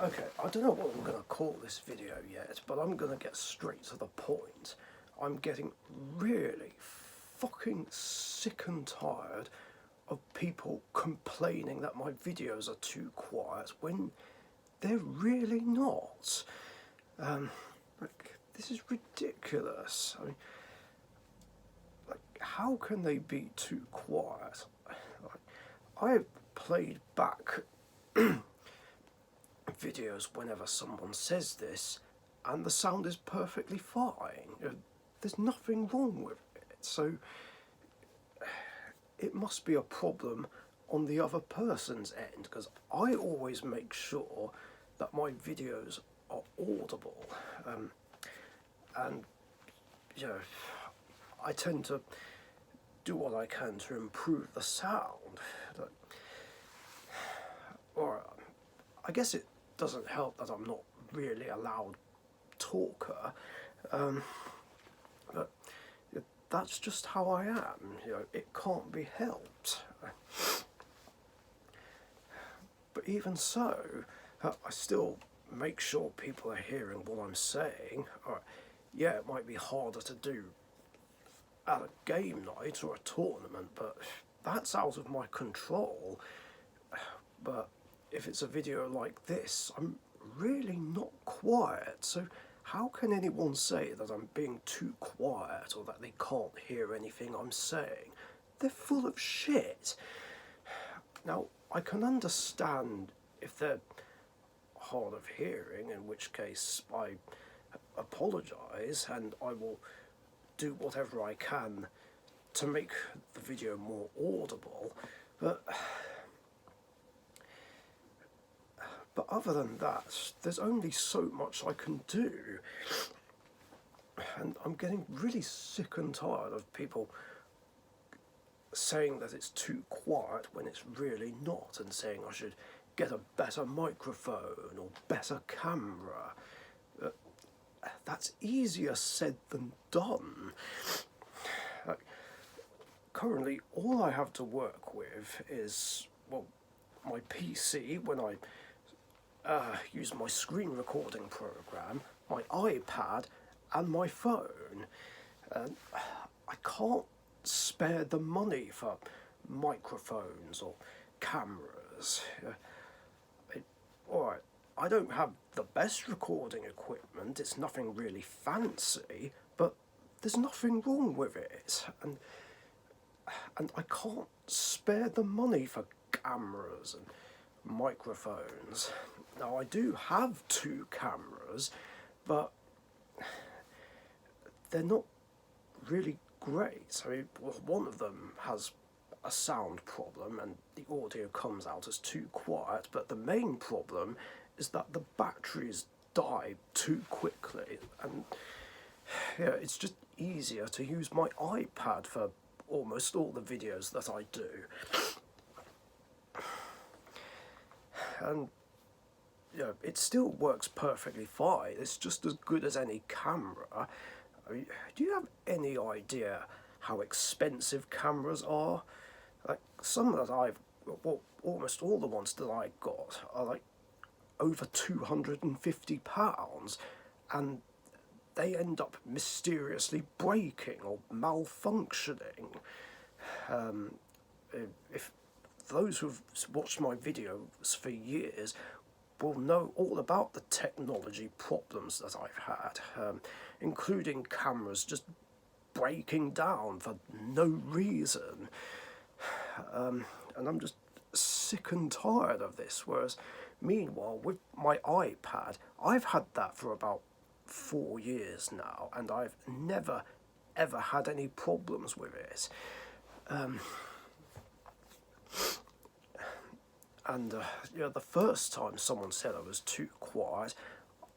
Okay, I don't know what I'm going to call this video yet, but I'm going to get straight to the point. I'm getting really fucking sick and tired of people complaining that my videos are too quiet when they're really not. This is ridiculous. I mean, how can they be too quiet? I've played back videos whenever someone says this, and the sound is perfectly fine. There's nothing wrong with it. So it must be a problem on the other person's end, because I always make sure that my videos are audible. And I tend to do what I can to improve the sound. Or I guess it doesn't help that I'm not really a loud talker, but that's just how I am. It can't be helped. But even so, I still make sure people are hearing what I'm saying. Yeah, it might be harder to do at a game night or a tournament, but that's out of my control. But if it's a video like this, I'm really not quiet, so how can anyone say that I'm being too quiet or that they can't hear anything I'm saying? They're full of shit. Now, I can understand if they're hard of hearing, in which case I apologise and I will do whatever I can to make the video more audible, but other than that, there's only so much I can do. And I'm getting really sick and tired of people saying that it's too quiet when it's really not, and saying I should get a better microphone or better camera. That's easier said than done. Currently, all I have to work with is, well, my PC when I use my screen recording program, my iPad, and my phone. I can't spare the money for microphones or cameras. Alright, I don't have the best recording equipment, it's nothing really fancy, but there's nothing wrong with it. And I can't spare the money for cameras and microphones. Now, I do have 2 cameras, but they're not really great. I mean, one of them has a sound problem and the audio comes out as too quiet, but the main problem is that the batteries die too quickly, and it's just easier to use my iPad for almost all the videos that I do. And it still works perfectly fine. It's just as good as any camera. I mean, do you have any idea how expensive cameras are? Like, some that almost all the ones that I got are like over £250, and they end up mysteriously breaking or malfunctioning. If those who've watched my videos for years will know all about the technology problems that I've had, including cameras just breaking down for no reason. And I'm just sick and tired of this, whereas meanwhile with my iPad, I've had that for about 4 years now, and I've never ever had any problems with it. The first time someone said I was too quiet,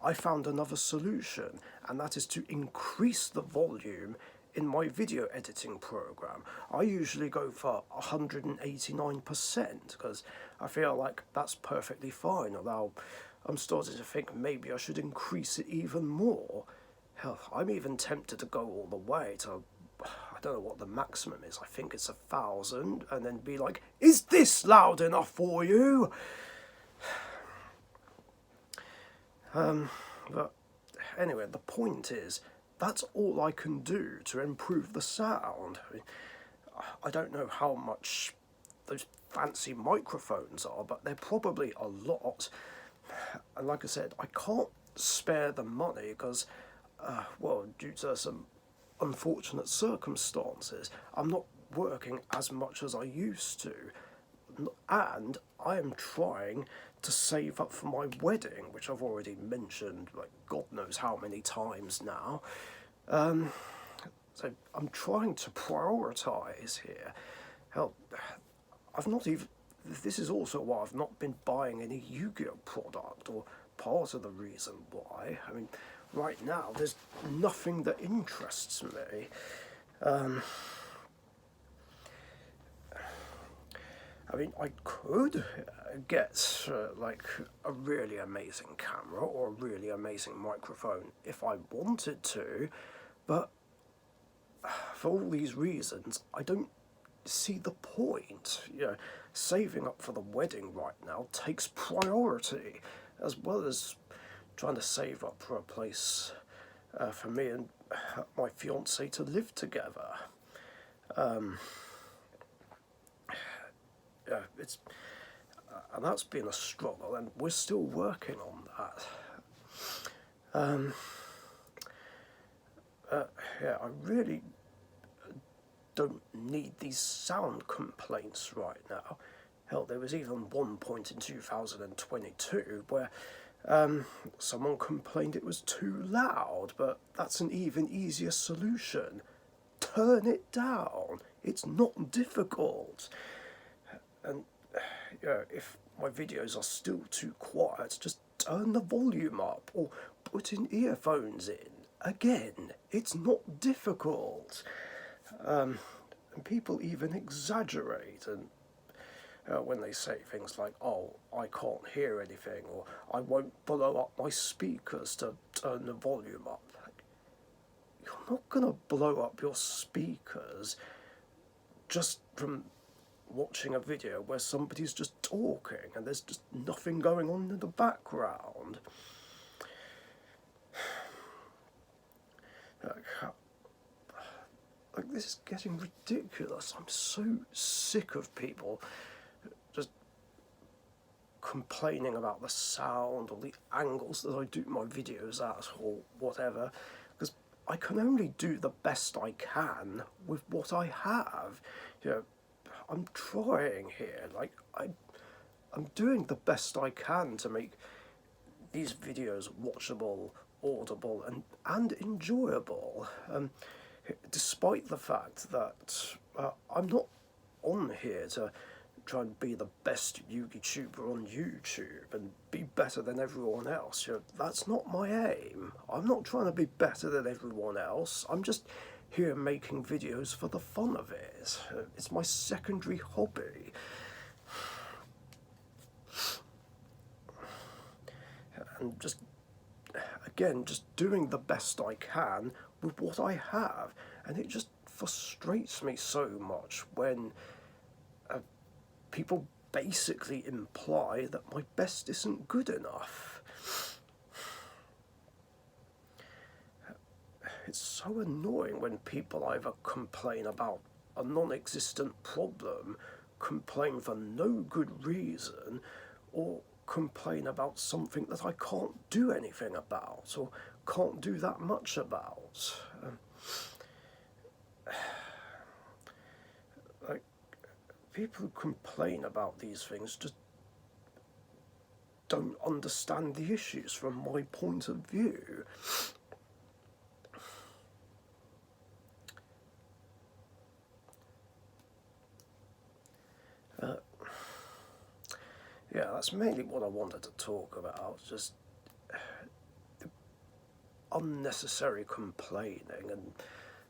I found another solution, and that is to increase the volume in my video editing program. I usually go for 189% because I feel like that's perfectly fine, although I'm starting to think maybe I should increase it even more. Hell, I'm even tempted to go all the way to, I don't know what the maximum is, I think it's 1,000, and then be like, is this loud enough for you? But anyway, the point is, that's all I can do to improve the sound. I mean, I don't know how much those fancy microphones are, but they're probably a lot. And like I said, I can't spare the money because, well, due to some unfortunate circumstances, I'm not working as much as I used to. And I am trying to save up for my wedding, which I've already mentioned, like, God knows how many times now. So I'm trying to prioritise here. Hell, I've not even. This is also why I've not been buying any Yu-Gi-Oh product, or part of the reason why. I mean, right now there's nothing that interests me. I mean, I could get like a really amazing camera or a really amazing microphone if I wanted to, but for all these reasons, I don't see the point. Saving up for the wedding right now takes priority, as well as trying to save up for a place for me and my fiancée to live together. It's and that's been a struggle, and we're still working on that. I really don't need these sound complaints right now. Hell, there was even one point in 2022 where someone complained it was too loud, but that's an even easier solution. Turn it down. It's not difficult. And if my videos are still too quiet, just turn the volume up or put in earphones in. Again, it's not difficult. And people even exaggerate and when they say things like, "Oh, I can't hear anything," or "I won't blow up my speakers to turn the volume up." Like, you're not gonna blow up your speakers just from watching a video where somebody's just talking and there's just nothing going on in the background. Like, this is getting ridiculous. I'm so sick of people just complaining about the sound or the angles that I do my videos at or whatever, because I can only do the best I can with what I have. I'm trying here. Like, I'm doing the best I can to make these videos watchable, audible, and enjoyable. Despite the fact that I'm not on here to try and be the best YouTuber on YouTube and be better than everyone else. That's not my aim. I'm not trying to be better than everyone else. I'm just here making videos for the fun of it. It's my secondary hobby. And just doing the best I can with what I have. And it just frustrates me so much when people basically imply that my best isn't good enough. It's so annoying when people either complain about a non-existent problem, complain for no good reason, or complain about something that I can't do anything about, or can't do that much about. Like, people who complain about these things just don't understand the issues from my point of view. Yeah, that's mainly what I wanted to talk about, just unnecessary complaining, and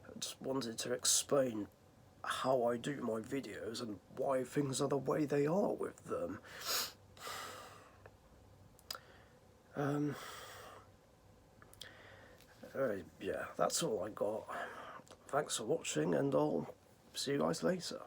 I just wanted to explain how I do my videos and why things are the way they are with them. Yeah, that's all I got. Thanks for watching, and I'll see you guys later.